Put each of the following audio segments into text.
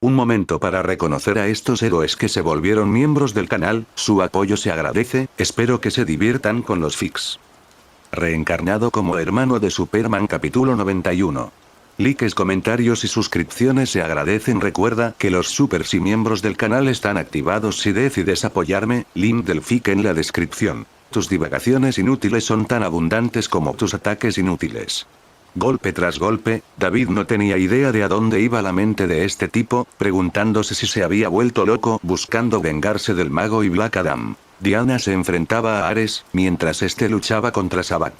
Un momento para reconocer a estos héroes que se volvieron miembros del canal, su apoyo se agradece, espero que se diviertan con los fics. Reencarnado como hermano de Superman capítulo 91. Likes, comentarios y suscripciones se agradecen. Recuerda que los supers y miembros del canal están activados si decides apoyarme, link del fic en la descripción. Tus divagaciones inútiles son tan abundantes como tus ataques inútiles. Golpe tras golpe, David no tenía idea de a dónde iba la mente de este tipo, preguntándose si se había vuelto loco buscando vengarse del mago y Black Adam. Diana se enfrentaba a Ares, mientras este luchaba contra Sabbac.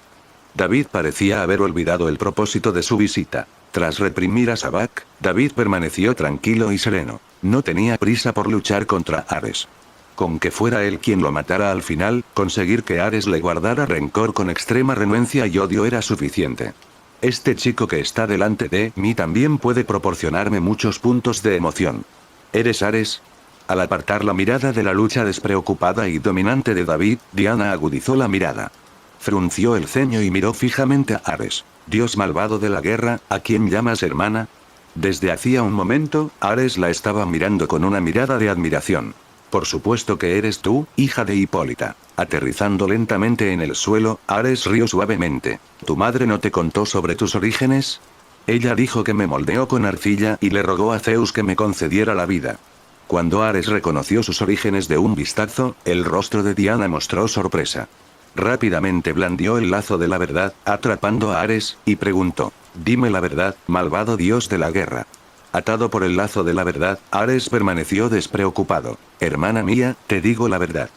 David parecía haber olvidado el propósito de su visita. Tras reprimir a Sabbac, David permaneció tranquilo y sereno. No tenía prisa por luchar contra Ares. Con que fuera él quien lo matara al final, conseguir que Ares le guardara rencor con extrema renuencia y odio era suficiente. Este chico que está delante de mí también puede proporcionarme muchos puntos de emoción. ¿Eres Ares? Al apartar la mirada de la lucha despreocupada y dominante de David, Diana agudizó la mirada. Frunció el ceño y miró fijamente a Ares. Dios malvado de la guerra, ¿a quién llamas hermana? Desde hacía un momento, Ares la estaba mirando con una mirada de admiración. Por supuesto que eres tú, hija de Hipólita. Aterrizando lentamente en el suelo, Ares rió suavemente. ¿Tu madre no te contó sobre tus orígenes? Ella dijo que me moldeó con arcilla y le rogó a Zeus que me concediera la vida. Cuando Ares reconoció sus orígenes de un vistazo, el rostro de Diana mostró sorpresa. Rápidamente blandió el lazo de la verdad, atrapando a Ares, y preguntó: «Dime la verdad, malvado dios de la guerra». Atado por el lazo de la verdad, Ares permaneció despreocupado. «Hermana mía, te digo la verdad».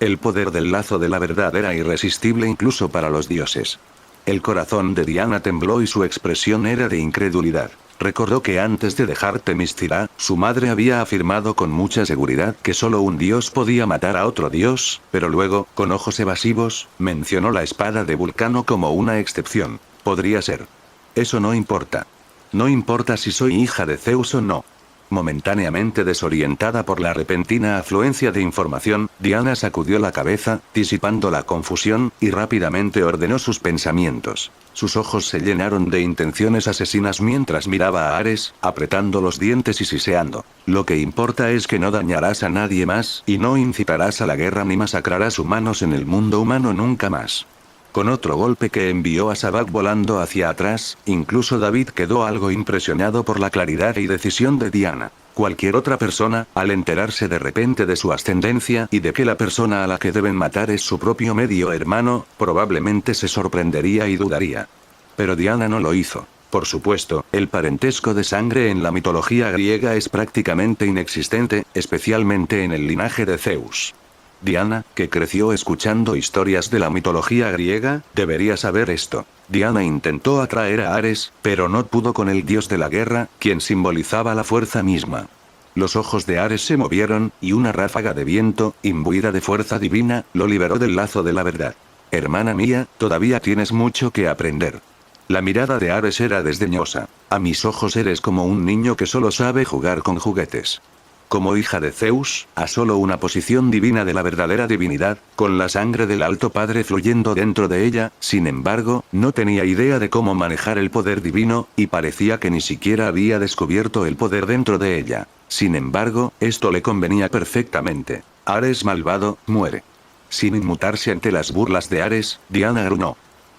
El poder del lazo de la verdad era irresistible incluso para los dioses. El corazón de Diana tembló y su expresión era de incredulidad. Recordó que antes de dejar Themyscira, su madre había afirmado con mucha seguridad que solo un dios podía matar a otro dios, pero luego, con ojos evasivos, mencionó la espada de Vulcano como una excepción. Podría ser. Eso no importa. No importa si soy hija de Zeus o no. Momentáneamente desorientada por la repentina afluencia de información, Diana sacudió la cabeza, disipando la confusión, y rápidamente ordenó sus pensamientos. Sus ojos se llenaron de intenciones asesinas mientras miraba a Ares, apretando los dientes y siseando. Lo que importa es que no dañarás a nadie más, y no incitarás a la guerra ni masacrarás humanos en el mundo humano nunca más. Con otro golpe que envió a Sabbac volando hacia atrás, incluso David quedó algo impresionado por la claridad y decisión de Diana. Cualquier otra persona, al enterarse de repente de su ascendencia y de que la persona a la que deben matar es su propio medio hermano, probablemente se sorprendería y dudaría. Pero Diana no lo hizo. Por supuesto, el parentesco de sangre en la mitología griega es prácticamente inexistente, especialmente en el linaje de Zeus. Diana, que creció escuchando historias de la mitología griega, debería saber esto. Diana intentó atraer a Ares, pero no pudo con el dios de la guerra, quien simbolizaba la fuerza misma. Los ojos de Ares se movieron, y una ráfaga de viento, imbuida de fuerza divina, lo liberó del lazo de la verdad. «Hermana mía, todavía tienes mucho que aprender». La mirada de Ares era desdeñosa. «A mis ojos eres como un niño que solo sabe jugar con juguetes». Como hija de Zeus, a solo una posición divina de la verdadera divinidad, con la sangre del Alto Padre fluyendo dentro de ella, sin embargo, no tenía idea de cómo manejar el poder divino, y parecía que ni siquiera había descubierto el poder dentro de ella. Sin embargo, esto le convenía perfectamente. Ares malvado, muere. Sin inmutarse ante las burlas de Ares, Diana gruñó.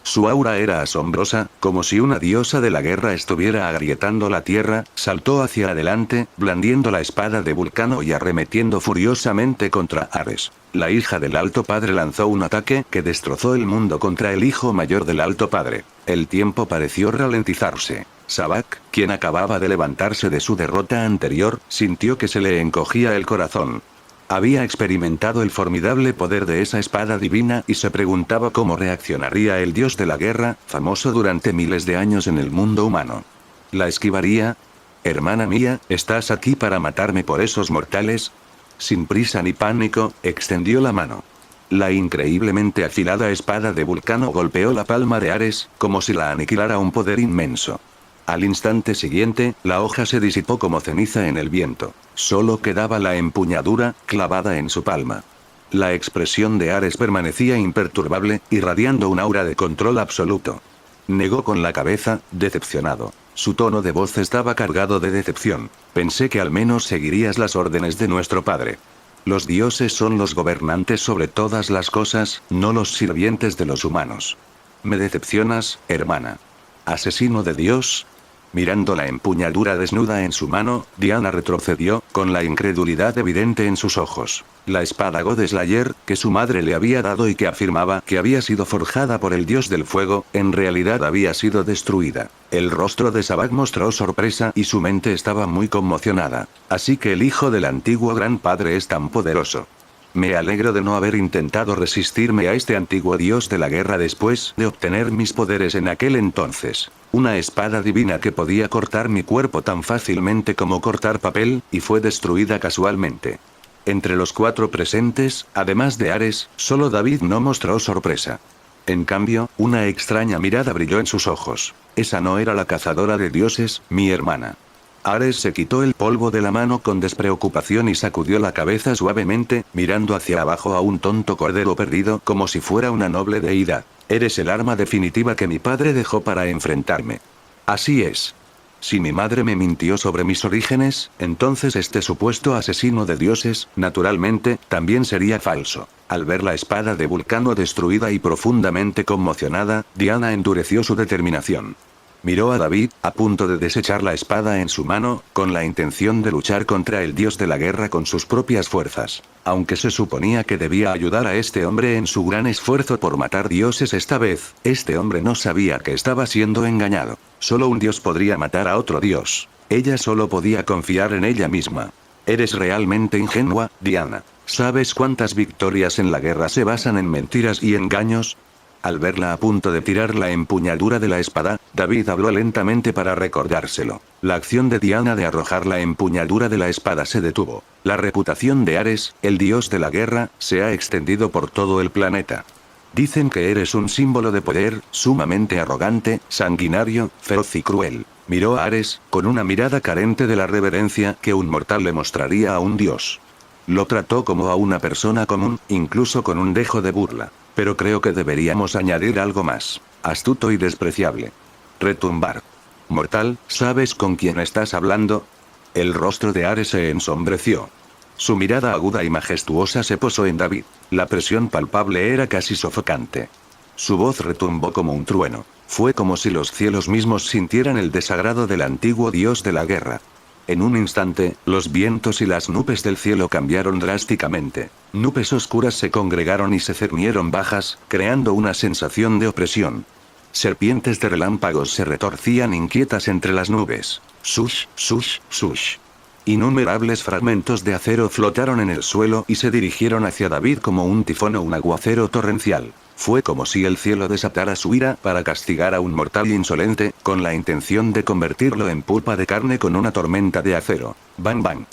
Su aura era asombrosa, como si una diosa de la guerra estuviera agrietando la tierra, saltó hacia adelante, blandiendo la espada de Vulcano y arremetiendo furiosamente contra Ares. La hija del Alto Padre lanzó un ataque que destrozó el mundo contra el hijo mayor del Alto Padre. El tiempo pareció ralentizarse. Sabbac, quien acababa de levantarse de su derrota anterior, sintió que se le encogía el corazón. Había experimentado el formidable poder de esa espada divina y se preguntaba cómo reaccionaría el dios de la guerra, famoso durante miles de años en el mundo humano. ¿La esquivaría? «Hermana mía, ¿estás aquí para matarme por esos mortales?» Sin prisa ni pánico, extendió la mano. La increíblemente afilada espada de Vulcano golpeó la palma de Ares, como si la aniquilara un poder inmenso. Al instante siguiente, la hoja se disipó como ceniza en el viento. Solo quedaba la empuñadura, clavada en su palma. La expresión de Ares permanecía imperturbable, irradiando un aura de control absoluto. Negó con la cabeza, decepcionado. Su tono de voz estaba cargado de decepción. Pensé que al menos seguirías las órdenes de nuestro padre. Los dioses son los gobernantes sobre todas las cosas, no los sirvientes de los humanos. Me decepcionas, hermana. ¿Asesino de Dios? Mirando la empuñadura desnuda en su mano, Diana retrocedió, con la incredulidad evidente en sus ojos. La espada God Slayer, que su madre le había dado y que afirmaba que había sido forjada por el dios del fuego, en realidad había sido destruida. El rostro de Sabak mostró sorpresa y su mente estaba muy conmocionada. Así que el hijo del antiguo gran padre es tan poderoso. Me alegro de no haber intentado resistirme a este antiguo dios de la guerra después de obtener mis poderes en aquel entonces. Una espada divina que podía cortar mi cuerpo tan fácilmente como cortar papel, y fue destruida casualmente. Entre los 4 presentes, además de Ares, solo David no mostró sorpresa. En cambio, una extraña mirada brilló en sus ojos. Esa no era la cazadora de dioses, mi hermana. Ares se quitó el polvo de la mano con despreocupación y sacudió la cabeza suavemente, mirando hacia abajo a un tonto cordero perdido como si fuera una noble deidad. Eres el arma definitiva que mi padre dejó para enfrentarme. Así es. Si mi madre me mintió sobre mis orígenes, entonces este supuesto asesino de dioses, naturalmente, también sería falso. Al ver la espada de Vulcano destruida y profundamente conmocionada, Diana endureció su determinación. Miró a David, a punto de desechar la espada en su mano, con la intención de luchar contra el dios de la guerra con sus propias fuerzas. Aunque se suponía que debía ayudar a este hombre en su gran esfuerzo por matar dioses esta vez, este hombre no sabía que estaba siendo engañado. Solo un dios podría matar a otro dios. Ella solo podía confiar en ella misma. Eres realmente ingenua, Diana. ¿Sabes cuántas victorias en la guerra se basan en mentiras y engaños? Al verla a punto de tirar la empuñadura de la espada, David habló lentamente para recordárselo. La acción de Diana de arrojar la empuñadura de la espada se detuvo. La reputación de Ares, el dios de la guerra, se ha extendido por todo el planeta. Dicen que eres un símbolo de poder, sumamente arrogante, sanguinario, feroz y cruel. Miró a Ares, con una mirada carente de la reverencia que un mortal le mostraría a un dios. Lo trató como a una persona común, incluso con un dejo de burla. Pero creo que deberíamos añadir algo más. Astuto y despreciable. Retumbar. Mortal, ¿sabes con quién estás hablando? El rostro de Ares se ensombreció. Su mirada aguda y majestuosa se posó en David. La presión palpable era casi sofocante. Su voz retumbó como un trueno. Fue como si los cielos mismos sintieran el desagrado del antiguo dios de la guerra. En un instante, los vientos y las nubes del cielo cambiaron drásticamente. Nubes oscuras se congregaron y se cernieron bajas, creando una sensación de opresión. Serpientes de relámpagos se retorcían inquietas entre las nubes. Sush, sush, sush. Innumerables fragmentos de acero flotaron en el suelo y se dirigieron hacia David como un tifón o un aguacero torrencial. Fue como si el cielo desatara su ira para castigar a un mortal insolente, con la intención de convertirlo en pulpa de carne con una tormenta de acero. Bang bang.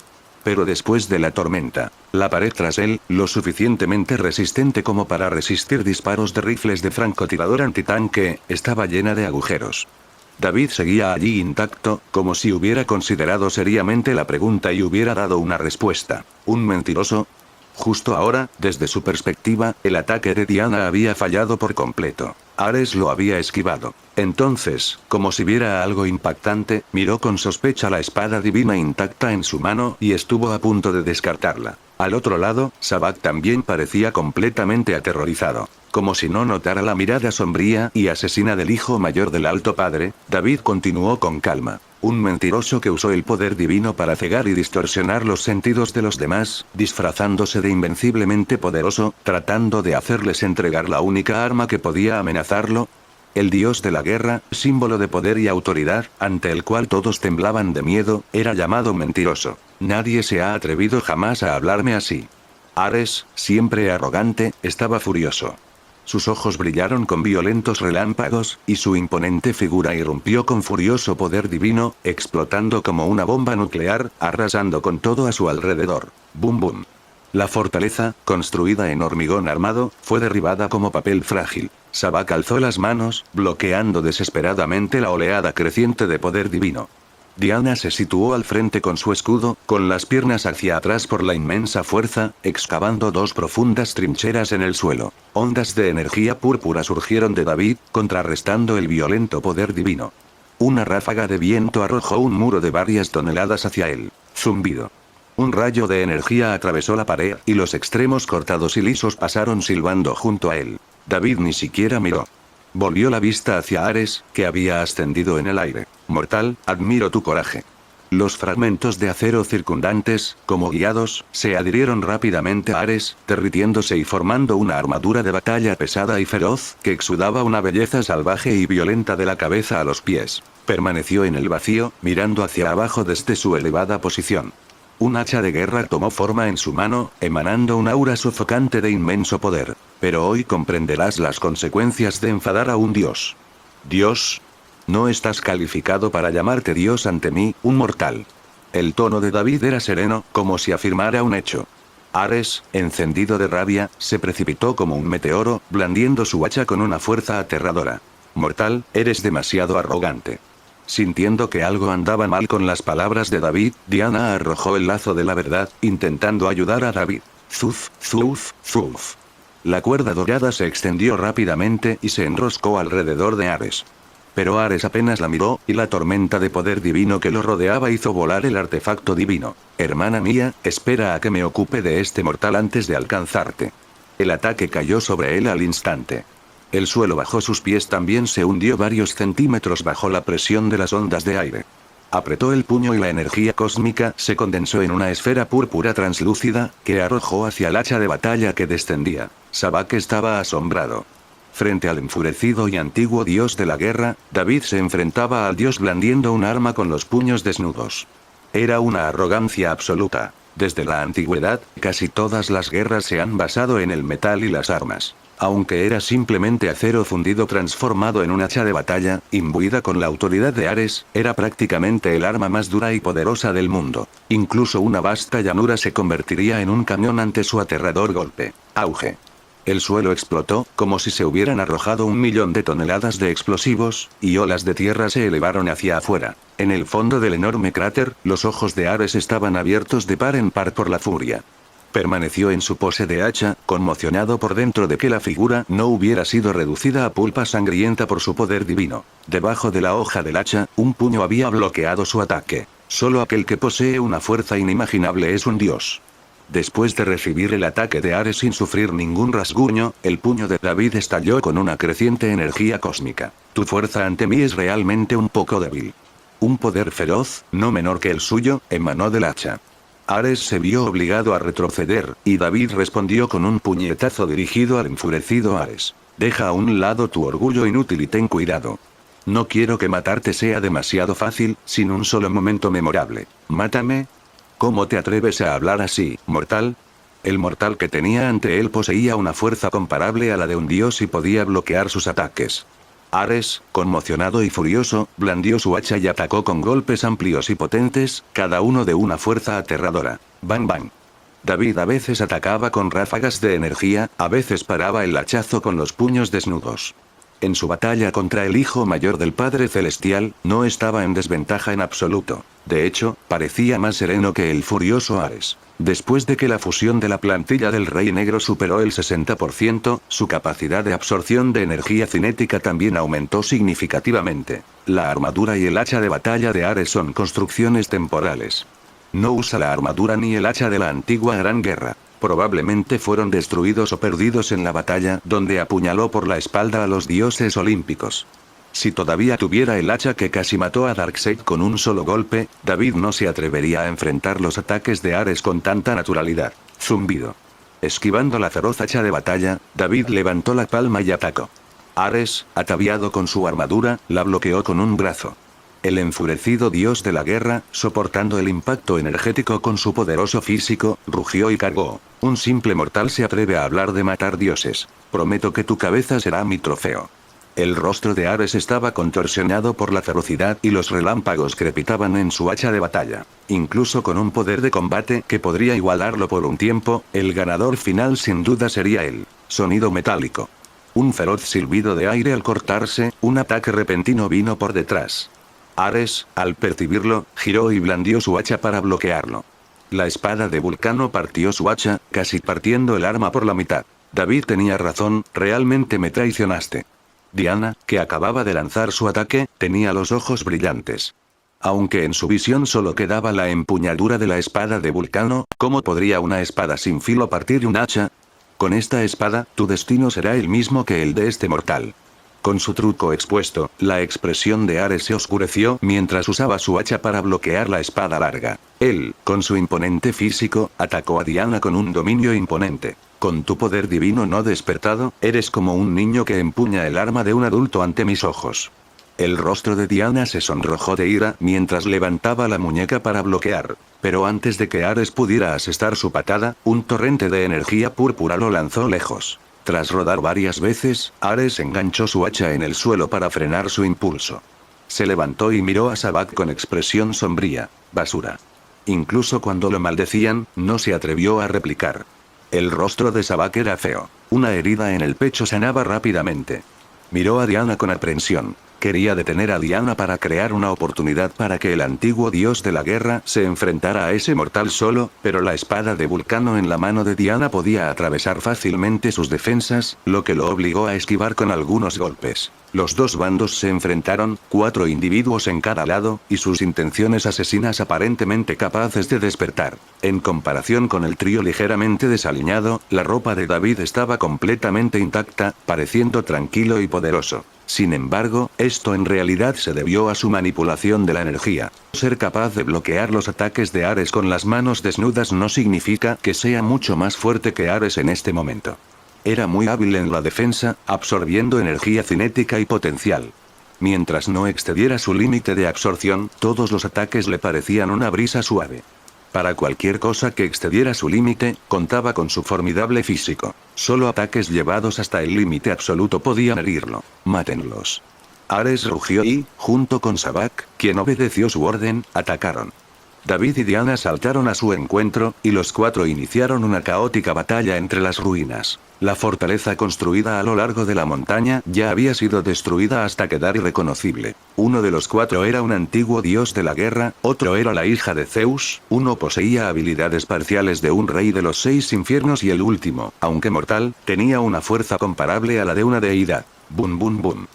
Pero después de la tormenta, la pared tras él, lo suficientemente resistente como para resistir disparos de rifles de francotirador antitanque, estaba llena de agujeros. David seguía allí intacto, como si hubiera considerado seriamente la pregunta y hubiera dado una respuesta. ¿Un mentiroso? Justo ahora, desde su perspectiva, el ataque de Diana había fallado por completo. Ares lo había esquivado. Entonces, como si viera algo impactante, miró con sospecha la espada divina intacta en su mano y estuvo a punto de descartarla. Al otro lado, Sabak también parecía completamente aterrorizado. Como si no notara la mirada sombría y asesina del hijo mayor del Alto Padre, David continuó con calma. Un mentiroso que usó el poder divino para cegar y distorsionar los sentidos de los demás, disfrazándose de invenciblemente poderoso, tratando de hacerles entregar la única arma que podía amenazarlo. El dios de la guerra, símbolo de poder y autoridad, ante el cual todos temblaban de miedo, era llamado mentiroso. Nadie se ha atrevido jamás a hablarme así. Ares, siempre arrogante, estaba furioso. Sus ojos brillaron con violentos relámpagos, y su imponente figura irrumpió con furioso poder divino, explotando como una bomba nuclear, arrasando con todo a su alrededor. Boom boom. La fortaleza, construida en hormigón armado, fue derribada como papel frágil. Sabak alzó las manos, bloqueando desesperadamente la oleada creciente de poder divino. Diana se situó al frente con su escudo, con las piernas hacia atrás por la inmensa fuerza, excavando 2 profundas trincheras en el suelo. Ondas de energía púrpura surgieron de David, contrarrestando el violento poder divino. Una ráfaga de viento arrojó un muro de varias toneladas hacia él. Zumbido. Un rayo de energía atravesó la pared, y los extremos cortados y lisos pasaron silbando junto a él. David ni siquiera miró. Volvió la vista hacia Ares, que había ascendido en el aire. Mortal, admiro tu coraje. Los fragmentos de acero circundantes, como guiados, se adhirieron rápidamente a Ares, derritiéndose y formando una armadura de batalla pesada y feroz, que exudaba una belleza salvaje y violenta de la cabeza a los pies. Permaneció en el vacío, mirando hacia abajo desde su elevada posición. Un hacha de guerra tomó forma en su mano, emanando un aura sofocante de inmenso poder. Pero hoy comprenderás las consecuencias de enfadar a un dios. ¿Dios? No estás calificado para llamarte Dios ante mí, un mortal. El tono de David era sereno, como si afirmara un hecho. Ares, encendido de rabia, se precipitó como un meteoro, blandiendo su hacha con una fuerza aterradora. Mortal, eres demasiado arrogante. Sintiendo que algo andaba mal con las palabras de David, Diana arrojó el lazo de la verdad, intentando ayudar a David. Zuf, zuf, zuf. La cuerda dorada se extendió rápidamente y se enroscó alrededor de Ares. Pero Ares apenas la miró, y la tormenta de poder divino que lo rodeaba hizo volar el artefacto divino. Hermana mía, espera a que me ocupe de este mortal antes de alcanzarte. El ataque cayó sobre él al instante. El suelo bajo sus pies también se hundió varios centímetros bajo la presión de las ondas de aire. Apretó el puño y la energía cósmica se condensó en una esfera púrpura translúcida, que arrojó hacia el hacha de batalla que descendía. Sabak estaba asombrado. Frente al enfurecido y antiguo dios de la guerra, David se enfrentaba al dios blandiendo un arma con los puños desnudos. Era una arrogancia absoluta. Desde la antigüedad, casi todas las guerras se han basado en el metal y las armas. Aunque era simplemente acero fundido transformado en un hacha de batalla, imbuida con la autoridad de Ares, era prácticamente el arma más dura y poderosa del mundo. Incluso una vasta llanura se convertiría en un cañón ante su aterrador golpe. Auge. El suelo explotó, como si se hubieran arrojado 1.000.000 de toneladas de explosivos, y olas de tierra se elevaron hacia afuera. En el fondo del enorme cráter, los ojos de Ares estaban abiertos de par en par por la furia. Permaneció en su pose de hacha, conmocionado por dentro de que la figura no hubiera sido reducida a pulpa sangrienta por su poder divino. Debajo de la hoja del hacha, un puño había bloqueado su ataque. Solo aquel que posee una fuerza inimaginable es un dios. Después de recibir el ataque de Ares sin sufrir ningún rasguño, el puño de David estalló con una creciente energía cósmica. Tu fuerza ante mí es realmente un poco débil. Un poder feroz, no menor que el suyo, emanó del hacha. Ares se vio obligado a retroceder, y David respondió con un puñetazo dirigido al enfurecido Ares. Deja a un lado tu orgullo inútil y ten cuidado. No quiero que matarte sea demasiado fácil, sin un solo momento memorable. Mátame. ¿Cómo te atreves a hablar así, mortal? El mortal que tenía ante él poseía una fuerza comparable a la de un dios y podía bloquear sus ataques. Ares, conmocionado y furioso, blandió su hacha y atacó con golpes amplios y potentes, cada uno de una fuerza aterradora. Bang bang. David a veces atacaba con ráfagas de energía, a veces paraba el hachazo con los puños desnudos. En su batalla contra el hijo mayor del Padre Celestial, no estaba en desventaja en absoluto. De hecho, parecía más sereno que el furioso Ares. Después de que la fusión de la plantilla del Rey Negro superó el 60%, su capacidad de absorción de energía cinética también aumentó significativamente. La armadura y el hacha de batalla de Ares son construcciones temporales. No usa la armadura ni el hacha de la antigua Gran Guerra. Probablemente fueron destruidos o perdidos en la batalla, donde apuñaló por la espalda a los dioses olímpicos. Si todavía tuviera el hacha que casi mató a Darkseid con un solo golpe, David no se atrevería a enfrentar los ataques de Ares con tanta naturalidad. Zumbido. Esquivando la feroz hacha de batalla, David levantó la palma y atacó. Ares, ataviado con su armadura, la bloqueó con un brazo. El enfurecido dios de la guerra, soportando el impacto energético con su poderoso físico, rugió y cargó. Un simple mortal se atreve a hablar de matar dioses. Prometo que tu cabeza será mi trofeo. El rostro de Ares estaba contorsionado por la ferocidad y los relámpagos crepitaban en su hacha de batalla. Incluso con un poder de combate que podría igualarlo por un tiempo, el ganador final sin duda sería él. Sonido metálico. Un feroz silbido de aire al cortarse, un ataque repentino vino por detrás. Ares, al percibirlo, giró y blandió su hacha para bloquearlo. La espada de Vulcano partió su hacha, casi partiendo el arma por la mitad. David tenía razón, realmente me traicionaste. Diana, que acababa de lanzar su ataque, tenía los ojos brillantes. Aunque en su visión solo quedaba la empuñadura de la espada de Vulcano, ¿cómo podría una espada sin filo partir un hacha? Con esta espada, tu destino será el mismo que el de este mortal. Con su truco expuesto, la expresión de Ares se oscureció mientras usaba su hacha para bloquear la espada larga. Él, con su imponente físico, atacó a Diana con un dominio imponente. Con tu poder divino no despertado, eres como un niño que empuña el arma de un adulto ante mis ojos. El rostro de Diana se sonrojó de ira mientras levantaba la muñeca para bloquear. Pero antes de que Ares pudiera asestar su patada, un torrente de energía púrpura lo lanzó lejos. Tras rodar varias veces, Ares enganchó su hacha en el suelo para frenar su impulso. Se levantó y miró a Sabak con expresión sombría. Basura. Incluso cuando lo maldecían, no se atrevió a replicar. El rostro de Sabak era feo. Una herida en el pecho sanaba rápidamente. Miró a Diana con aprensión. Quería detener a Diana para crear una oportunidad para que el antiguo dios de la guerra se enfrentara a ese mortal solo, pero la espada de Vulcano en la mano de Diana podía atravesar fácilmente sus defensas, lo que lo obligó a esquivar con algunos golpes. Los dos bandos se enfrentaron, 4 individuos en cada lado, y sus intenciones asesinas aparentemente capaces de despertar. En comparación con el trío ligeramente desaliñado, la ropa de David estaba completamente intacta, pareciendo tranquilo y poderoso. Sin embargo, esto en realidad se debió a su manipulación de la energía. Ser capaz de bloquear los ataques de Ares con las manos desnudas no significa que sea mucho más fuerte que Ares en este momento. Era muy hábil en la defensa, absorbiendo energía cinética y potencial. Mientras no excediera su límite de absorción, todos los ataques le parecían una brisa suave. Para cualquier cosa que excediera su límite, contaba con su formidable físico. Solo ataques llevados hasta el límite absoluto podían herirlo. Mátenlos. Ares rugió y, junto con Sabak, quien obedeció su orden, atacaron. David y Diana saltaron a su encuentro, y los 4 iniciaron una caótica batalla entre las ruinas. La fortaleza construida a lo largo de la montaña ya había sido destruida hasta quedar irreconocible. Uno de los 4 era un antiguo dios de la guerra, otro era la hija de Zeus, uno poseía habilidades parciales de un rey de los 6 infiernos y el último, aunque mortal, tenía una fuerza comparable a la de una deidad. Bum bum bum.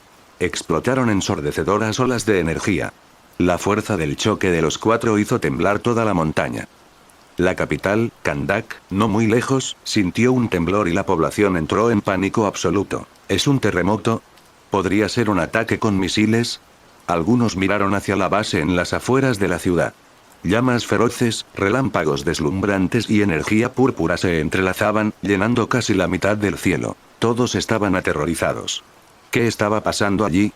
Explotaron ensordecedoras olas de energía. La fuerza del choque de los 4 hizo temblar toda la montaña. La capital, Kandak, no muy lejos, sintió un temblor y la población entró en pánico absoluto. ¿Es un terremoto? ¿Podría ser un ataque con misiles? Algunos miraron hacia la base en las afueras de la ciudad. Llamas feroces, relámpagos deslumbrantes y energía púrpura se entrelazaban, llenando casi la mitad del cielo. Todos estaban aterrorizados. ¿Qué estaba pasando allí?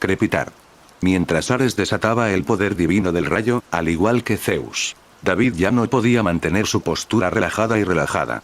Crepitar. Mientras Ares desataba el poder divino del rayo, al igual que Zeus, David ya no podía mantener su postura relajada.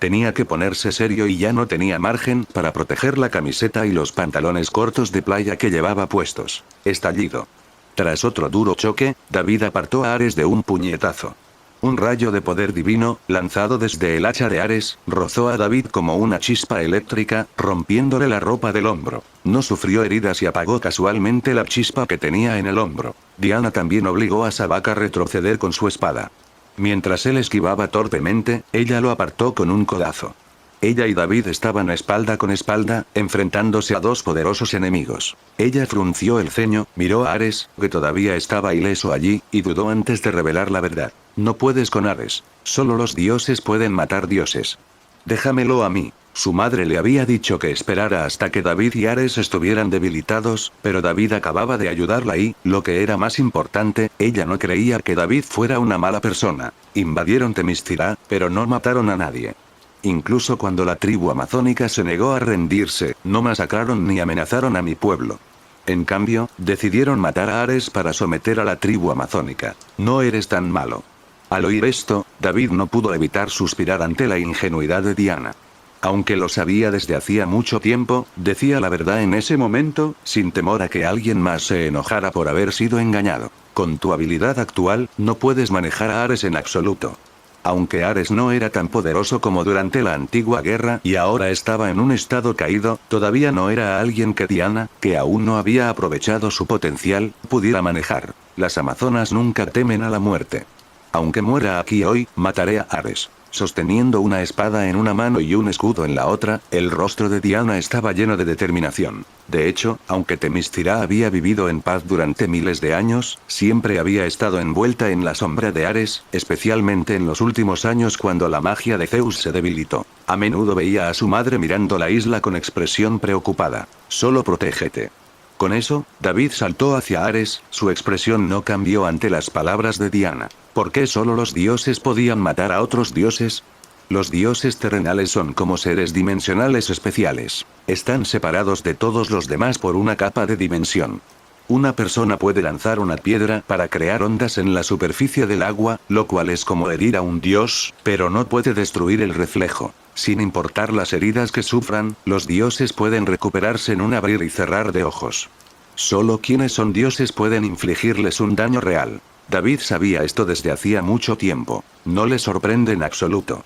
Tenía que ponerse serio y ya no tenía margen para proteger la camiseta y los pantalones cortos de playa que llevaba puestos. Estallido. Tras otro duro choque, David apartó a Ares de un puñetazo. Un rayo de poder divino, lanzado desde el hacha de Ares, rozó a David como una chispa eléctrica, rompiéndole la ropa del hombro. No sufrió heridas y apagó casualmente la chispa que tenía en el hombro. Diana también obligó a Sabak a retroceder con su espada. Mientras él esquivaba torpemente, ella lo apartó con un codazo. Ella y David estaban espalda con espalda, enfrentándose a 2 poderosos enemigos. Ella frunció el ceño, miró a Ares, que todavía estaba ileso allí, y dudó antes de revelar la verdad. No puedes con Ares. Solo los dioses pueden matar dioses. Déjamelo a mí. Su madre le había dicho que esperara hasta que David y Ares estuvieran debilitados, pero David acababa de ayudarla y, lo que era más importante, ella no creía que David fuera una mala persona. Invadieron Temiscira, pero no mataron a nadie. Incluso cuando la tribu amazónica se negó a rendirse, no masacraron ni amenazaron a mi pueblo. En cambio, decidieron matar a Ares para someter a la tribu amazónica. No eres tan malo. Al oír esto, David no pudo evitar suspirar ante la ingenuidad de Diana. Aunque lo sabía desde hacía mucho tiempo, decía la verdad en ese momento, sin temor a que alguien más se enojara por haber sido engañado. Con tu habilidad actual, no puedes manejar a Ares en absoluto. Aunque Ares no era tan poderoso como durante la antigua guerra y ahora estaba en un estado caído, todavía no era alguien que Diana, que aún no había aprovechado su potencial, pudiera manejar. Las amazonas nunca temen a la muerte. Aunque muera aquí hoy, mataré a Ares. Sosteniendo una espada en una mano y un escudo en la otra, el rostro de Diana estaba lleno de determinación. De hecho, aunque Themyscira había vivido en paz durante miles de años, siempre había estado envuelta en la sombra de Ares, especialmente en los últimos años cuando la magia de Zeus se debilitó. A menudo veía a su madre mirando la isla con expresión preocupada. Solo protégete. Con eso, David saltó hacia Ares, su expresión no cambió ante las palabras de Diana. ¿Por qué solo los dioses podían matar a otros dioses? Los dioses terrenales son como seres dimensionales especiales. Están separados de todos los demás por una capa de dimensión. Una persona puede lanzar una piedra para crear ondas en la superficie del agua, lo cual es como herir a un dios, pero no puede destruir el reflejo. Sin importar las heridas que sufran, los dioses pueden recuperarse en un abrir y cerrar de ojos. Solo quienes son dioses pueden infligirles un daño real. David sabía esto desde hacía mucho tiempo. No le sorprende en absoluto.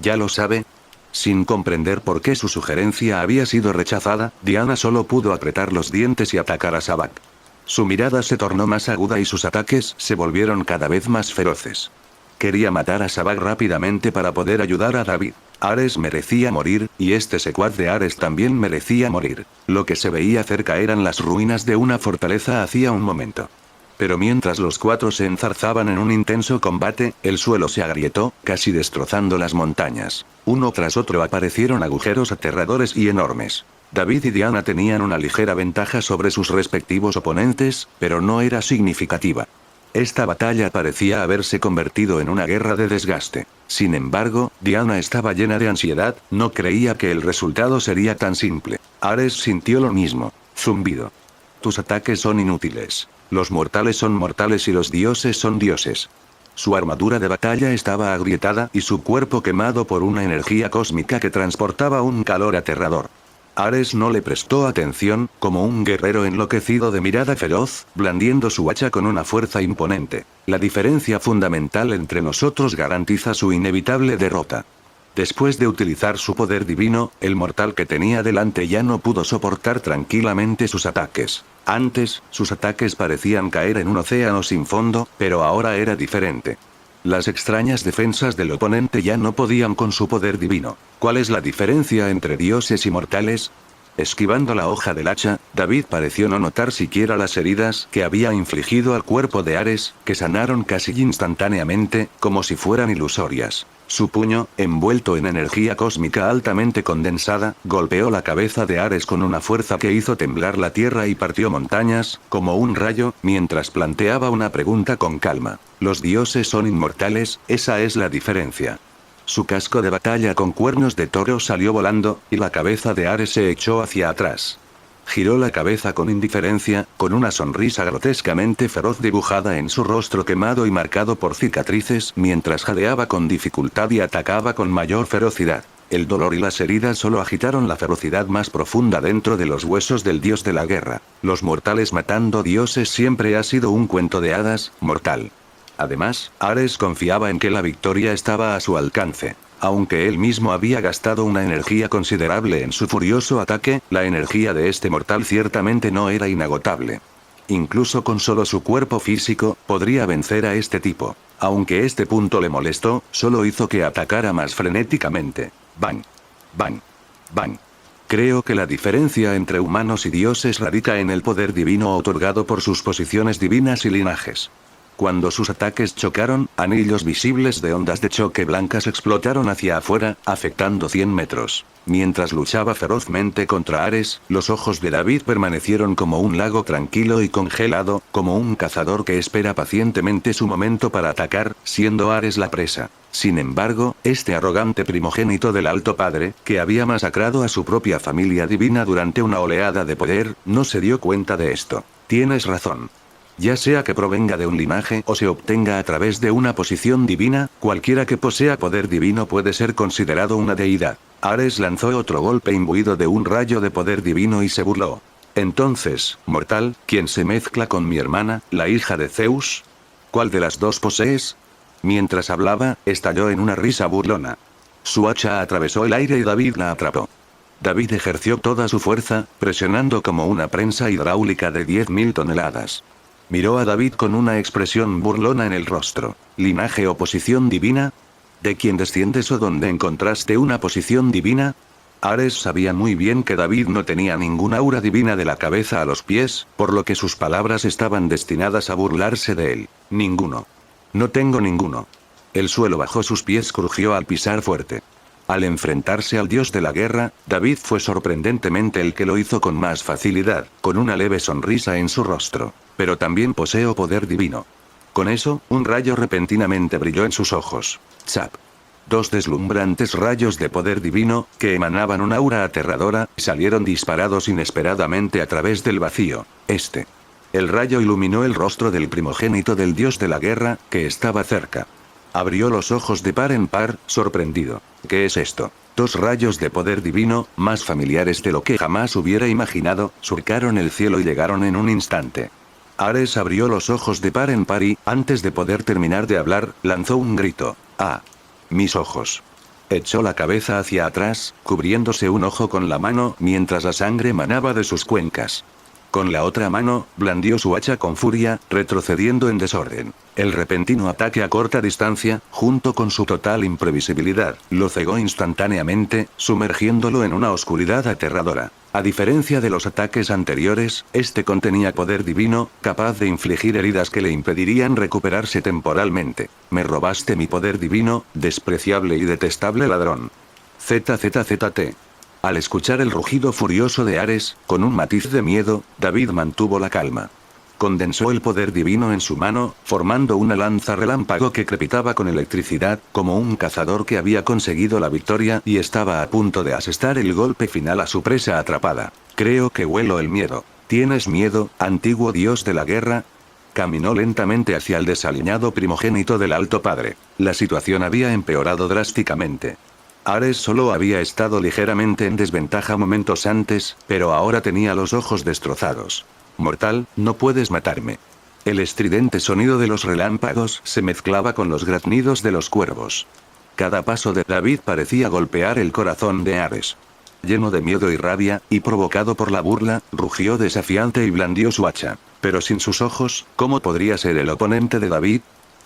¿Ya lo sabe? Sin comprender por qué su sugerencia había sido rechazada, Diana solo pudo apretar los dientes y atacar a Sabak. Su mirada se tornó más aguda y sus ataques se volvieron cada vez más feroces. Quería matar a Sabak rápidamente para poder ayudar a David. Ares merecía morir, y este secuaz de Ares también merecía morir. Lo que se veía cerca eran las ruinas de una fortaleza hacía un momento. Pero mientras los cuatro se enzarzaban en un intenso combate, el suelo se agrietó, casi destrozando las montañas. Uno tras otro aparecieron agujeros aterradores y enormes. David y Diana tenían una ligera ventaja sobre sus respectivos oponentes, pero no era significativa. Esta batalla parecía haberse convertido en una guerra de desgaste. Sin embargo, Diana estaba llena de ansiedad, no creía que el resultado sería tan simple. Ares sintió lo mismo. Zumbido. Tus ataques son inútiles. Los mortales son mortales y los dioses son dioses. Su armadura de batalla estaba agrietada y su cuerpo quemado por una energía cósmica que transportaba un calor aterrador. Ares no le prestó atención, como un guerrero enloquecido de mirada feroz, blandiendo su hacha con una fuerza imponente. La diferencia fundamental entre nosotros garantiza su inevitable derrota. Después de utilizar su poder divino, el mortal que tenía delante ya no pudo soportar tranquilamente sus ataques. Antes, sus ataques parecían caer en un océano sin fondo, pero ahora era diferente. Las extrañas defensas del oponente ya no podían con su poder divino. ¿Cuál es la diferencia entre dioses y mortales? Esquivando la hoja del hacha, David pareció no notar siquiera las heridas que había infligido al cuerpo de Ares, que sanaron casi instantáneamente, como si fueran ilusorias. Su puño, envuelto en energía cósmica altamente condensada, golpeó la cabeza de Ares con una fuerza que hizo temblar la tierra y partió montañas, como un rayo, mientras planteaba una pregunta con calma. ¿Los dioses son inmortales? Esa es la diferencia. Su casco de batalla con cuernos de toro salió volando, y la cabeza de Ares se echó hacia atrás. Giró la cabeza con indiferencia, con una sonrisa grotescamente feroz dibujada en su rostro quemado y marcado por cicatrices, mientras jadeaba con dificultad y atacaba con mayor ferocidad. El dolor y las heridas solo agitaron la ferocidad más profunda dentro de los huesos del dios de la guerra. Los mortales matando dioses siempre ha sido un cuento de hadas, mortal. Además, Ares confiaba en que la victoria estaba a su alcance. Aunque él mismo había gastado una energía considerable en su furioso ataque, la energía de este mortal ciertamente no era inagotable. Incluso con solo su cuerpo físico, podría vencer a este tipo. Aunque este punto le molestó, solo hizo que atacara más frenéticamente. Bang. Bang. Bang. Creo que la diferencia entre humanos y dioses radica en el poder divino otorgado por sus posiciones divinas y linajes. Cuando sus ataques chocaron, anillos visibles de ondas de choque blancas explotaron hacia afuera, afectando 100 metros. Mientras luchaba ferozmente contra Ares, los ojos de David permanecieron como un lago tranquilo y congelado, como un cazador que espera pacientemente su momento para atacar, siendo Ares la presa. Sin embargo, este arrogante primogénito del Alto Padre, que había masacrado a su propia familia divina durante una oleada de poder, no se dio cuenta de esto. Tienes razón. Ya sea que provenga de un linaje o se obtenga a través de una posición divina, cualquiera que posea poder divino puede ser considerado una deidad. Ares lanzó otro golpe imbuido de un rayo de poder divino y se burló. Entonces, mortal, ¿quién se mezcla con mi hermana, la hija de Zeus? ¿Cuál de las dos posees? Mientras hablaba, estalló en una risa burlona. Su hacha atravesó el aire y David la atrapó. David ejerció toda su fuerza, presionando como una prensa hidráulica de 10.000 toneladas. Miró a David con una expresión burlona en el rostro. ¿Linaje o posición divina? ¿De quién desciendes o dónde encontraste una posición divina? Ares sabía muy bien que David no tenía ninguna aura divina de la cabeza a los pies, por lo que sus palabras estaban destinadas a burlarse de él. Ninguno. No tengo ninguno. El suelo bajo sus pies crujió al pisar fuerte. Al enfrentarse al dios de la guerra, David fue sorprendentemente el que lo hizo con más facilidad, con una leve sonrisa en su rostro. Pero también poseo poder divino. Con eso, un rayo repentinamente brilló en sus ojos. ¡Chap! Dos deslumbrantes rayos de poder divino, que emanaban una aura aterradora, salieron disparados inesperadamente a través del vacío. El rayo iluminó el rostro del primogénito del dios de la guerra, que estaba cerca. Abrió los ojos de par en par, sorprendido. ¿Qué es esto? Dos rayos de poder divino, más familiares de lo que jamás hubiera imaginado, surcaron el cielo y llegaron en un instante. Ares abrió los ojos de par en par y, antes de poder terminar de hablar, lanzó un grito. ¡Ah! Mis ojos. Echó la cabeza hacia atrás, cubriéndose un ojo con la mano, mientras la sangre manaba de sus cuencas. Con la otra mano, blandió su hacha con furia, retrocediendo en desorden. El repentino ataque a corta distancia, junto con su total imprevisibilidad, lo cegó instantáneamente, sumergiéndolo en una oscuridad aterradora. A diferencia de los ataques anteriores, este contenía poder divino, capaz de infligir heridas que le impedirían recuperarse temporalmente. Me robaste mi poder divino, despreciable y detestable ladrón. ZZZT. Al escuchar el rugido furioso de Ares, con un matiz de miedo, David mantuvo la calma. Condensó el poder divino en su mano, formando una lanza relámpago que crepitaba con electricidad, como un cazador que había conseguido la victoria y estaba a punto de asestar el golpe final a su presa atrapada. Creo que huelo el miedo. ¿Tienes miedo, antiguo dios de la guerra? Caminó lentamente hacia el desaliñado primogénito del Alto Padre. La situación había empeorado drásticamente. Ares solo había estado ligeramente en desventaja momentos antes, pero ahora tenía los ojos destrozados. Mortal, no puedes matarme. El estridente sonido de los relámpagos se mezclaba con los graznidos de los cuervos. Cada paso de David parecía golpear el corazón de Ares. Lleno de miedo y rabia, y provocado por la burla, rugió desafiante y blandió su hacha. Pero sin sus ojos, ¿cómo podría ser el oponente de David?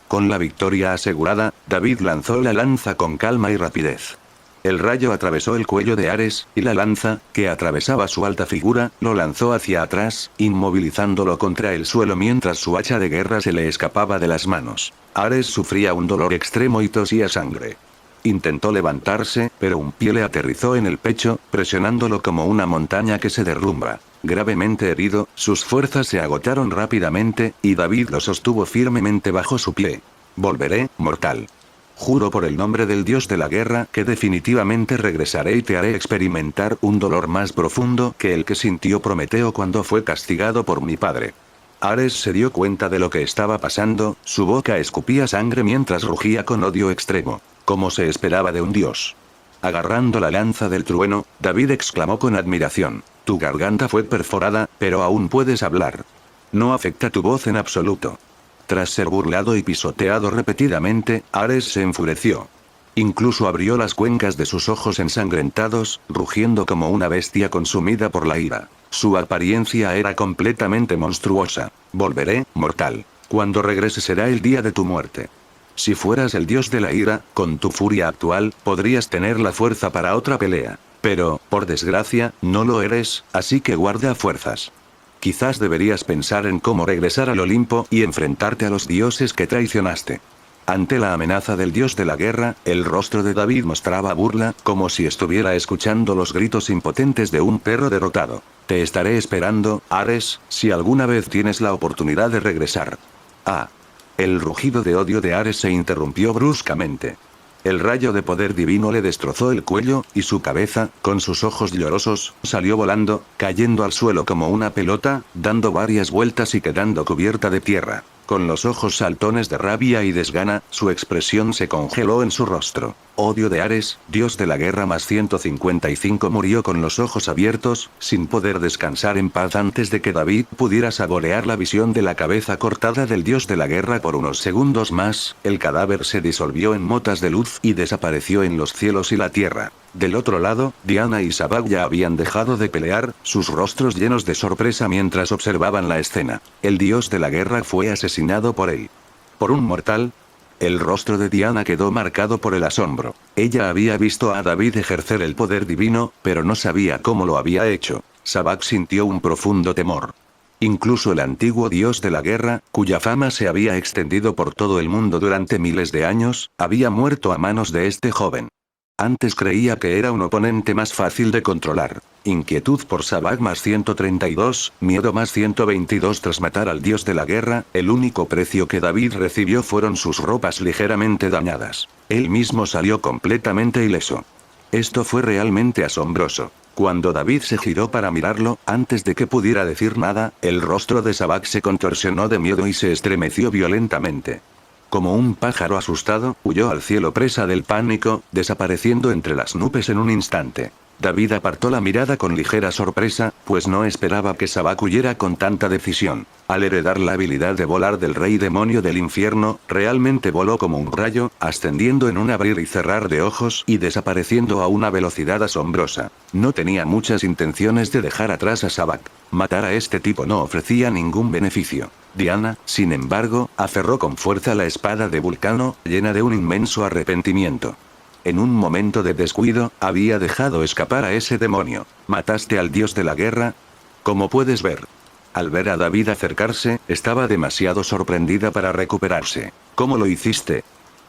Con la victoria asegurada, David lanzó la lanza con calma y rapidez. El rayo atravesó el cuello de Ares, y la lanza, que atravesaba su alta figura, lo lanzó hacia atrás, inmovilizándolo contra el suelo mientras su hacha de guerra se le escapaba de las manos. Ares sufría un dolor extremo y tosía sangre. Intentó levantarse, pero un pie le aterrizó en el pecho, presionándolo como una montaña que se derrumba. Gravemente herido, sus fuerzas se agotaron rápidamente, y David lo sostuvo firmemente bajo su pie. Volveré, mortal. Juro por el nombre del dios de la guerra que definitivamente regresaré y te haré experimentar un dolor más profundo que el que sintió Prometeo cuando fue castigado por mi padre. Ares se dio cuenta de lo que estaba pasando, su boca escupía sangre mientras rugía con odio extremo, como se esperaba de un dios. Agarrando la lanza del trueno, David exclamó con admiración: tu garganta fue perforada, pero aún puedes hablar. No afecta tu voz en absoluto. Tras ser burlado y pisoteado repetidamente, Ares se enfureció. Incluso abrió las cuencas de sus ojos ensangrentados, rugiendo como una bestia consumida por la ira. Su apariencia era completamente monstruosa. Volveré, mortal. Cuando regrese será el día de tu muerte. Si fueras el dios de la ira, con tu furia actual, podrías tener la fuerza para otra pelea. Pero, por desgracia, no lo eres, así que guarda fuerzas. Quizás deberías pensar en cómo regresar al Olimpo y enfrentarte a los dioses que traicionaste. Ante la amenaza del dios de la guerra, el rostro de David mostraba burla, como si estuviera escuchando los gritos impotentes de un perro derrotado. Te estaré esperando, Ares, si alguna vez tienes la oportunidad de regresar. Ah. El rugido de odio de Ares se interrumpió bruscamente. El rayo de poder divino le destrozó el cuello, y su cabeza, con sus ojos llorosos, salió volando, cayendo al suelo como una pelota, dando varias vueltas y quedando cubierta de tierra. Con los ojos saltones de rabia y desgana, su expresión se congeló en su rostro. Odio de Ares, dios de la guerra más 155, murió con los ojos abiertos, sin poder descansar en paz antes de que David pudiera saborear la visión de la cabeza cortada del dios de la guerra por unos segundos más. El cadáver se disolvió en motas de luz y desapareció en los cielos y la tierra. Del otro lado, Diana y Sabag ya habían dejado de pelear, sus rostros llenos de sorpresa mientras observaban la escena. El dios de la guerra fue asesinado por él. ¿Por un mortal? El rostro de Diana quedó marcado por el asombro. Ella había visto a David ejercer el poder divino, pero no sabía cómo lo había hecho. Sabak sintió un profundo temor. Incluso el antiguo dios de la guerra, cuya fama se había extendido por todo el mundo durante miles de años, había muerto a manos de este joven. Antes creía que era un oponente más fácil de controlar. Inquietud por Sabak más 132, miedo más 122. Tras matar al dios de la guerra, el único precio que David recibió fueron sus ropas ligeramente dañadas. Él mismo salió completamente ileso. Esto fue realmente asombroso. Cuando David se giró para mirarlo, antes de que pudiera decir nada, el rostro de Sabak se contorsionó de miedo y se estremeció violentamente. Como un pájaro asustado, huyó al cielo presa del pánico, desapareciendo entre las nubes en un instante. David apartó la mirada con ligera sorpresa, pues no esperaba que Sabak huyera con tanta decisión. Al heredar la habilidad de volar del rey demonio del infierno, realmente voló como un rayo, ascendiendo en un abrir y cerrar de ojos y desapareciendo a una velocidad asombrosa. No tenía muchas intenciones de dejar atrás a Sabak. Matar a este tipo no ofrecía ningún beneficio. Diana, sin embargo, aferró con fuerza la espada de Vulcano, llena de un inmenso arrepentimiento. En un momento de descuido, había dejado escapar a ese demonio. ¿Mataste al dios de la guerra? Como puedes ver. Al ver a David acercarse, estaba demasiado sorprendida para recuperarse. ¿Cómo lo hiciste?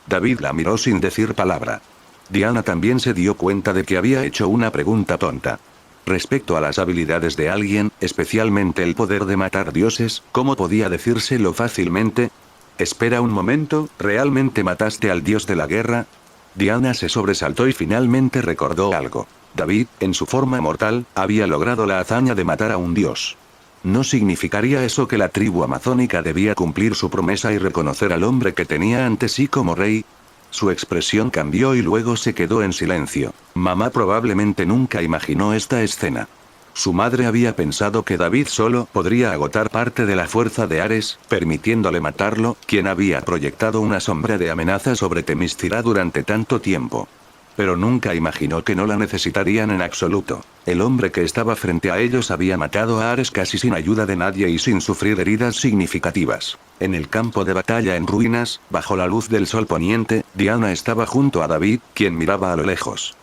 David la miró sin decir palabra. Diana también se dio cuenta de que había hecho una pregunta tonta. Respecto a las habilidades de alguien, especialmente el poder de matar dioses, ¿cómo podía decírselo fácilmente? Espera un momento, ¿realmente mataste al dios de la guerra? Diana se sobresaltó y finalmente recordó algo. David, en su forma mortal, había logrado la hazaña de matar a un dios. ¿No significaría eso que la tribu amazónica debía cumplir su promesa y reconocer al hombre que tenía ante sí como rey? Su expresión cambió y luego se quedó en silencio. Mamá probablemente nunca imaginó esta escena. Su madre había pensado que David solo podría agotar parte de la fuerza de Ares, permitiéndole matarlo, quien había proyectado una sombra de amenaza sobre Themyscira durante tanto tiempo. Pero nunca imaginó que no la necesitarían en absoluto. El hombre que estaba frente a ellos había matado a Ares casi sin ayuda de nadie y sin sufrir heridas significativas. En el campo de batalla en ruinas, bajo la luz del sol poniente, Diana estaba junto a David, quien miraba a lo lejos.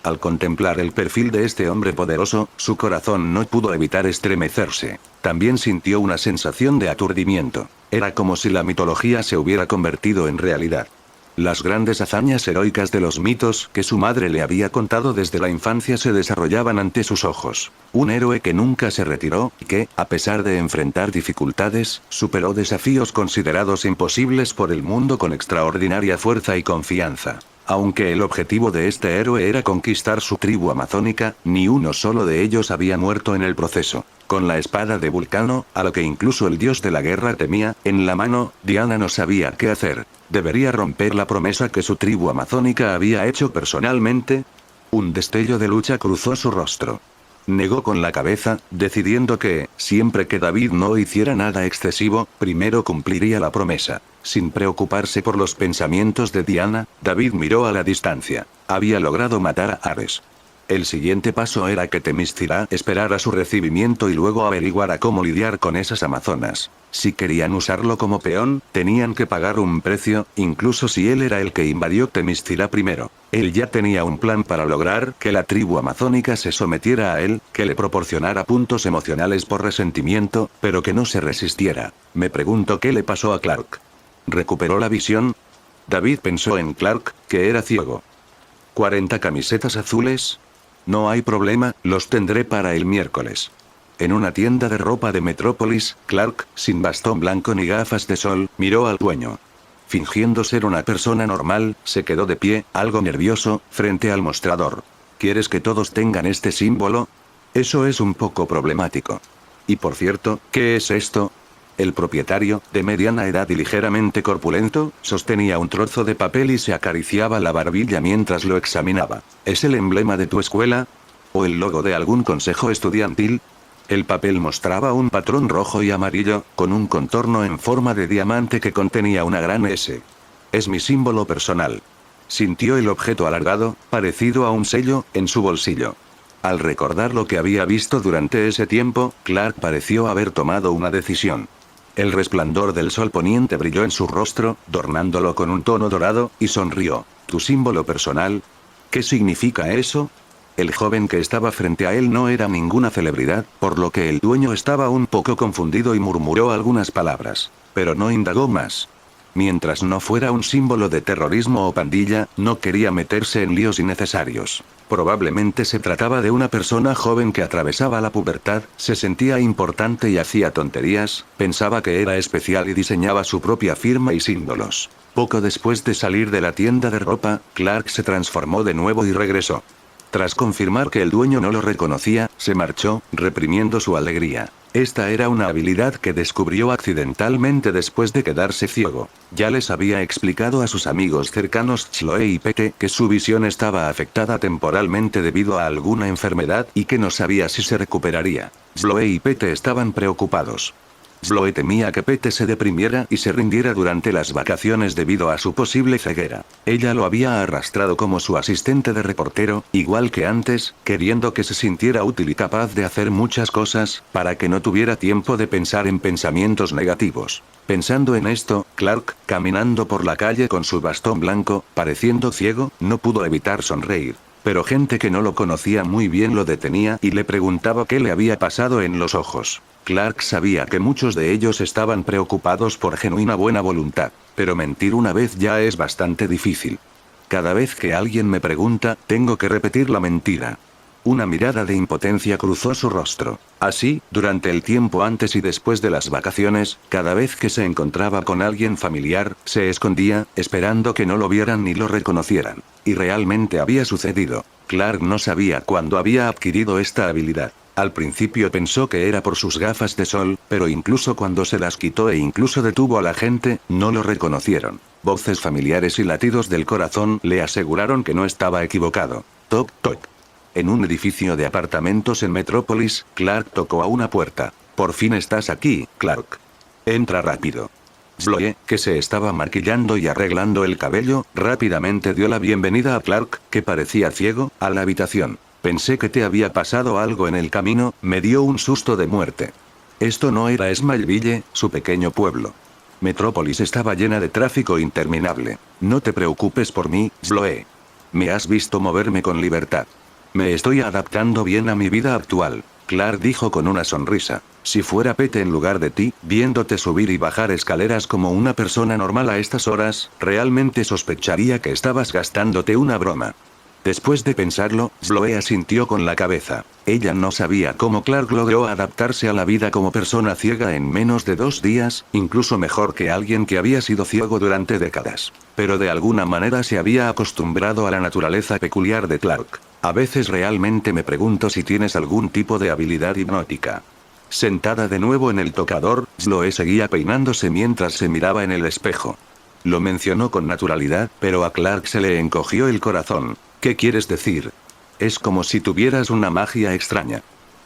Al contemplar el perfil de este hombre poderoso, su corazón no pudo evitar estremecerse. También sintió una sensación de aturdimiento. Era como si la mitología se hubiera convertido en realidad. Las grandes hazañas heroicas de los mitos que su madre le había contado desde la infancia se desarrollaban ante sus ojos. Un héroe que nunca se retiró, y que, a pesar de enfrentar dificultades, superó desafíos considerados imposibles por el mundo con extraordinaria fuerza y confianza. Aunque el objetivo de este héroe era conquistar su tribu amazónica, ni uno solo de ellos había muerto en el proceso. Con la espada de Vulcano, a lo que incluso el dios de la guerra temía, en la mano, Diana no sabía qué hacer. ¿Debería romper la promesa que su tribu amazónica había hecho personalmente? Un destello de lucha cruzó su rostro. Negó con la cabeza, decidiendo que, siempre que David no hiciera nada excesivo, primero cumpliría la promesa. Sin preocuparse por los pensamientos de Diana, David miró a la distancia. Había logrado matar a Ares. El siguiente paso era que Themyscira esperara su recibimiento y luego averiguara cómo lidiar con esas amazonas. Si querían usarlo como peón, tenían que pagar un precio, incluso si él era el que invadió Themyscira primero. Él ya tenía un plan para lograr que la tribu amazónica se sometiera a él, que le proporcionara puntos emocionales por resentimiento, pero que no se resistiera. Me pregunto qué le pasó a Clark. ¿Recuperó la visión? David pensó en Clark, que era ciego. 40 camisetas azules. No hay problema, los tendré para el miércoles. En una tienda de ropa de Metrópolis, Clark, sin bastón blanco ni gafas de sol, miró al dueño. Fingiendo ser una persona normal, se quedó de pie, algo nervioso, frente al mostrador. ¿Quieres que todos tengan este símbolo? Eso es un poco problemático. Y por cierto, ¿qué es esto? El propietario, de mediana edad y ligeramente corpulento, sostenía un trozo de papel y se acariciaba la barbilla mientras lo examinaba. ¿Es el emblema de tu escuela? ¿O el logo de algún consejo estudiantil? El papel mostraba un patrón rojo y amarillo, con un contorno en forma de diamante que contenía una gran S. Es mi símbolo personal. Sintió el objeto alargado, parecido a un sello, en su bolsillo. Al recordar lo que había visto durante ese tiempo, Clark pareció haber tomado una decisión. El resplandor del sol poniente brilló en su rostro, adornándolo con un tono dorado, y sonrió. ¿Tu símbolo personal? ¿Qué significa eso? El joven que estaba frente a él no era ninguna celebridad, por lo que el dueño estaba un poco confundido y murmuró algunas palabras. Pero no indagó más. Mientras no fuera un símbolo de terrorismo o pandilla, no quería meterse en líos innecesarios. Probablemente se trataba de una persona joven que atravesaba la pubertad, se sentía importante y hacía tonterías, pensaba que era especial y diseñaba su propia firma y símbolos. Poco después de salir de la tienda de ropa, Clark se transformó de nuevo y regresó. Tras confirmar que el dueño no lo reconocía, se marchó, reprimiendo su alegría. Esta era una habilidad que descubrió accidentalmente después de quedarse ciego. Ya les había explicado a sus amigos cercanos Chloe y Pete que su visión estaba afectada temporalmente debido a alguna enfermedad y que no sabía si se recuperaría. Chloe y Pete estaban preocupados. Chloe temía que Pete se deprimiera y se rindiera durante las vacaciones debido a su posible ceguera. Ella lo había arrastrado como su asistente de reportero, igual que antes, queriendo que se sintiera útil y capaz de hacer muchas cosas, para que no tuviera tiempo de pensar en pensamientos negativos. Pensando en esto, Clark, caminando por la calle con su bastón blanco, pareciendo ciego, no pudo evitar sonreír. Pero gente que no lo conocía muy bien lo detenía y le preguntaba qué le había pasado en los ojos. Clark sabía que muchos de ellos estaban preocupados por genuina buena voluntad, pero mentir una vez ya es bastante difícil. Cada vez que alguien me pregunta, tengo que repetir la mentira. Una mirada de impotencia cruzó su rostro. Así, durante el tiempo antes y después de las vacaciones, cada vez que se encontraba con alguien familiar, se escondía, esperando que no lo vieran ni lo reconocieran. Y realmente había sucedido. Clark no sabía cuándo había adquirido esta habilidad. Al principio pensó que era por sus gafas de sol, pero incluso cuando se las quitó e incluso detuvo a la gente, no lo reconocieron. Voces familiares y latidos del corazón le aseguraron que no estaba equivocado. Toc, toc. En un edificio de apartamentos en Metrópolis, Clark tocó a una puerta. Por fin estás aquí, Clark. Entra rápido. Chloe, que se estaba maquillando y arreglando el cabello, rápidamente dio la bienvenida a Clark, que parecía ciego, a la habitación. Pensé que te había pasado algo en el camino, me dio un susto de muerte. Esto no era Smileville, su pequeño pueblo. Metrópolis estaba llena de tráfico interminable. No te preocupes por mí, Chloe. Me has visto moverme con libertad. Me estoy adaptando bien a mi vida actual, Clark dijo con una sonrisa. Si fuera Pete en lugar de ti, viéndote subir y bajar escaleras como una persona normal a estas horas, realmente sospecharía que estabas gastándote una broma. Después de pensarlo, Chloe asintió con la cabeza. Ella no sabía cómo Clark logró adaptarse a la vida como persona ciega en menos de 2 días, incluso mejor que alguien que había sido ciego durante décadas. Pero de alguna manera se había acostumbrado a la naturaleza peculiar de Clark. A veces realmente me pregunto si tienes algún tipo de habilidad hipnótica. Sentada de nuevo en el tocador, Chloe seguía peinándose mientras se miraba en el espejo. Lo mencionó con naturalidad, pero a Clark se le encogió el corazón. ¿Qué quieres decir? Es como si tuvieras una magia extraña.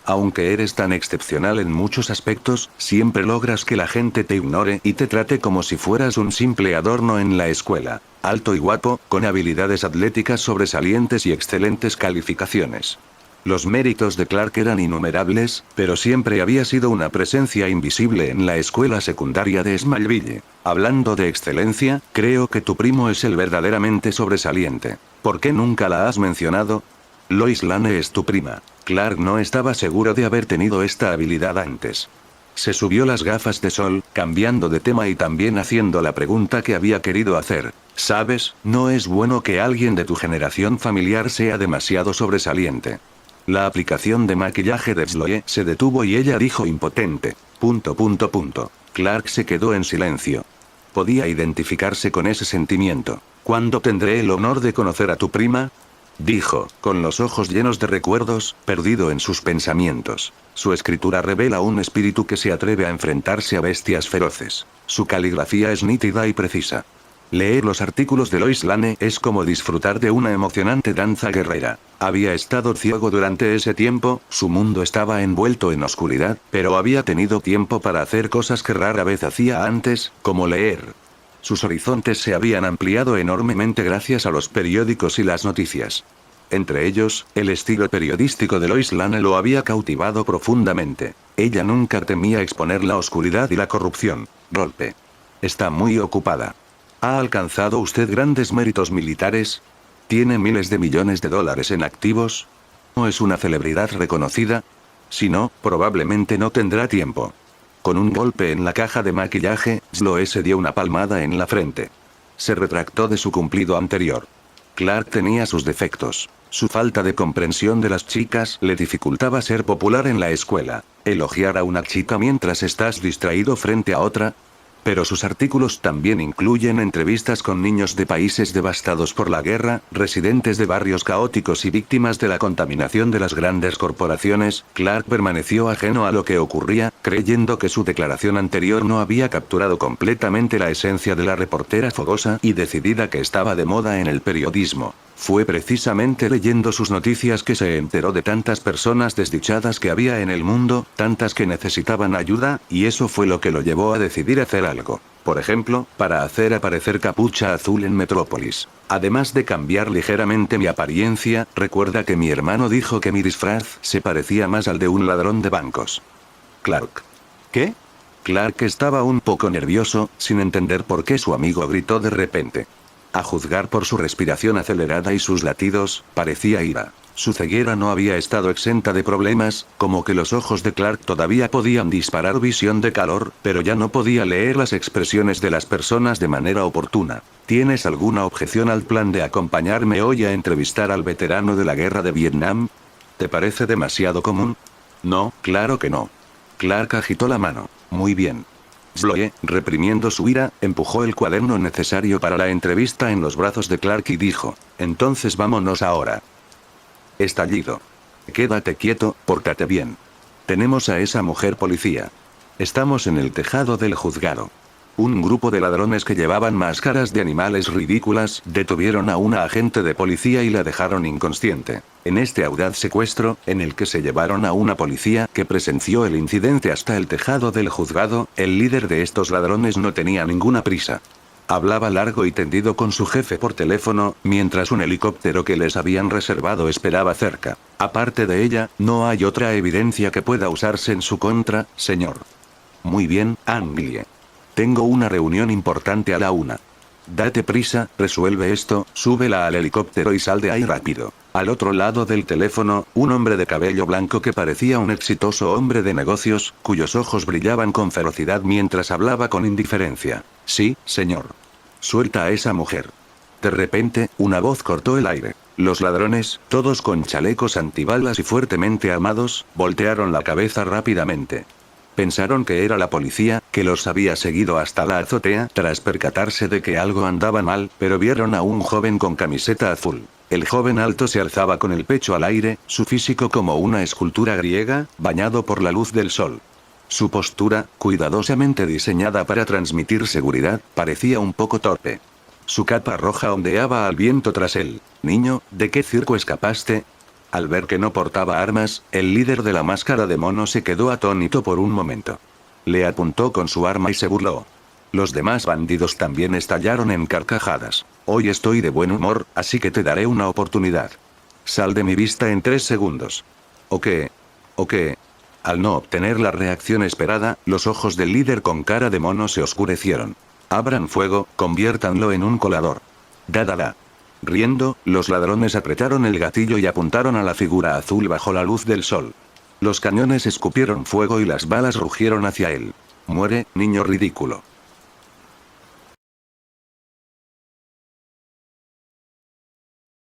Aunque eres tan excepcional en muchos aspectos, siempre logras que la gente te ignore y te trate como si fueras un simple adorno en la escuela. Alto y guapo, con habilidades atléticas sobresalientes y excelentes calificaciones. Los méritos de Clark eran innumerables, pero siempre había sido una presencia invisible en la escuela secundaria de Smileville. Hablando de excelencia, creo que tu primo es el verdaderamente sobresaliente. ¿Por qué nunca la has mencionado? Lois Lane es tu prima. Clark no estaba seguro de haber tenido esta habilidad antes. Se subió las gafas de sol, cambiando de tema y también haciendo la pregunta que había querido hacer. ¿Sabes? No es bueno que alguien de tu generación familiar sea demasiado sobresaliente. La aplicación de maquillaje de Chloe se detuvo y ella dijo impotente. ... Clark se quedó en silencio. Podía identificarse con ese sentimiento. ¿Cuándo tendré el honor de conocer a tu prima? Dijo, con los ojos llenos de recuerdos, perdido en sus pensamientos. Su escritura revela un espíritu que se atreve a enfrentarse a bestias feroces. Su caligrafía es nítida y precisa. Leer los artículos de Lois Lane es como disfrutar de una emocionante danza guerrera. Había estado ciego durante ese tiempo, su mundo estaba envuelto en oscuridad, pero había tenido tiempo para hacer cosas que rara vez hacía antes, como leer. Sus horizontes se habían ampliado enormemente gracias a los periódicos y las noticias. Entre ellos, el estilo periodístico de Lois Lane lo había cautivado profundamente. Ella nunca temía exponer la oscuridad y la corrupción. Golpe. Está muy ocupada. ¿Ha alcanzado usted grandes méritos militares? ¿Tiene miles de millones de dólares en activos? ¿No es una celebridad reconocida? Si no, probablemente no tendrá tiempo. Con un golpe en la caja de maquillaje, Sloe se dio una palmada en la frente. Se retractó de su cumplido anterior. Clark tenía sus defectos. Su falta de comprensión de las chicas le dificultaba ser popular en la escuela. Elogiar a una chica mientras estás distraído frente a otra. Pero sus artículos también incluyen entrevistas con niños de países devastados por la guerra, residentes de barrios caóticos y víctimas de la contaminación de las grandes corporaciones. Clark permaneció ajeno a lo que ocurría, creyendo que su declaración anterior no había capturado completamente la esencia de la reportera fogosa y decidida que estaba de moda en el periodismo. Fue precisamente leyendo sus noticias que se enteró de tantas personas desdichadas que había en el mundo, tantas que necesitaban ayuda, y eso fue lo que lo llevó a decidir hacer algo. Por ejemplo, para hacer aparecer Capucha Azul en Metrópolis. Además de cambiar ligeramente mi apariencia, recuerda que mi hermano dijo que mi disfraz se parecía más al de un ladrón de bancos. Clark. ¿Qué? Clark estaba un poco nervioso, sin entender por qué su amigo gritó de repente. A juzgar por su respiración acelerada y sus latidos, parecía ira. Su ceguera no había estado exenta de problemas, como que los ojos de Clark todavía podían disparar visión de calor, pero ya no podía leer las expresiones de las personas de manera oportuna. ¿Tienes alguna objeción al plan de acompañarme hoy a entrevistar al veterano de la guerra de Vietnam? ¿Te parece demasiado común? No, claro que no. Clark agitó la mano. Muy bien. Sloe, reprimiendo su ira, empujó el cuaderno necesario para la entrevista en los brazos de Clark y dijo: entonces vámonos ahora. Estallido. Quédate quieto, pórtate bien. Tenemos a esa mujer policía. Estamos en el tejado del juzgado. Un grupo de ladrones que llevaban máscaras de animales ridículas detuvieron a una agente de policía y la dejaron inconsciente. En este audaz secuestro, en el que se llevaron a una policía que presenció el incidente hasta el tejado del juzgado, el líder de estos ladrones no tenía ninguna prisa. Hablaba largo y tendido con su jefe por teléfono, mientras un helicóptero que les habían reservado esperaba cerca. Aparte de ella, no hay otra evidencia que pueda usarse en su contra, señor. Muy bien, Anglie. Tengo una reunión importante a la 1. Date prisa, resuelve esto, súbela al helicóptero y sal de ahí rápido. Al otro lado del teléfono, un hombre de cabello blanco que parecía un exitoso hombre de negocios, cuyos ojos brillaban con ferocidad mientras hablaba con indiferencia. Sí, señor. Suelta a esa mujer. De repente, una voz cortó el aire. Los ladrones, todos con chalecos antibalas y fuertemente armados, voltearon la cabeza rápidamente. Pensaron que era la policía, que los había seguido hasta la azotea tras percatarse de que algo andaba mal, pero vieron a un joven con camiseta azul. El joven alto se alzaba con el pecho al aire, su físico como una escultura griega, bañado por la luz del sol. Su postura, cuidadosamente diseñada para transmitir seguridad, parecía un poco torpe. Su capa roja ondeaba al viento tras él. Niño, ¿de qué circo escapaste? Al ver que no portaba armas, el líder de la máscara de mono se quedó atónito por un momento. Le apuntó con su arma y se burló. Los demás bandidos también estallaron en carcajadas. Hoy estoy de buen humor, así que te daré una oportunidad. Sal de mi vista en 3 segundos. ¿O qué? ¿O qué? Al no obtener la reacción esperada, los ojos del líder con cara de mono se oscurecieron. Abran fuego, conviértanlo en un colador. Da. Riendo, los ladrones apretaron el gatillo y apuntaron a la figura azul bajo la luz del sol. Los cañones escupieron fuego y las balas rugieron hacia él. Muere, niño ridículo.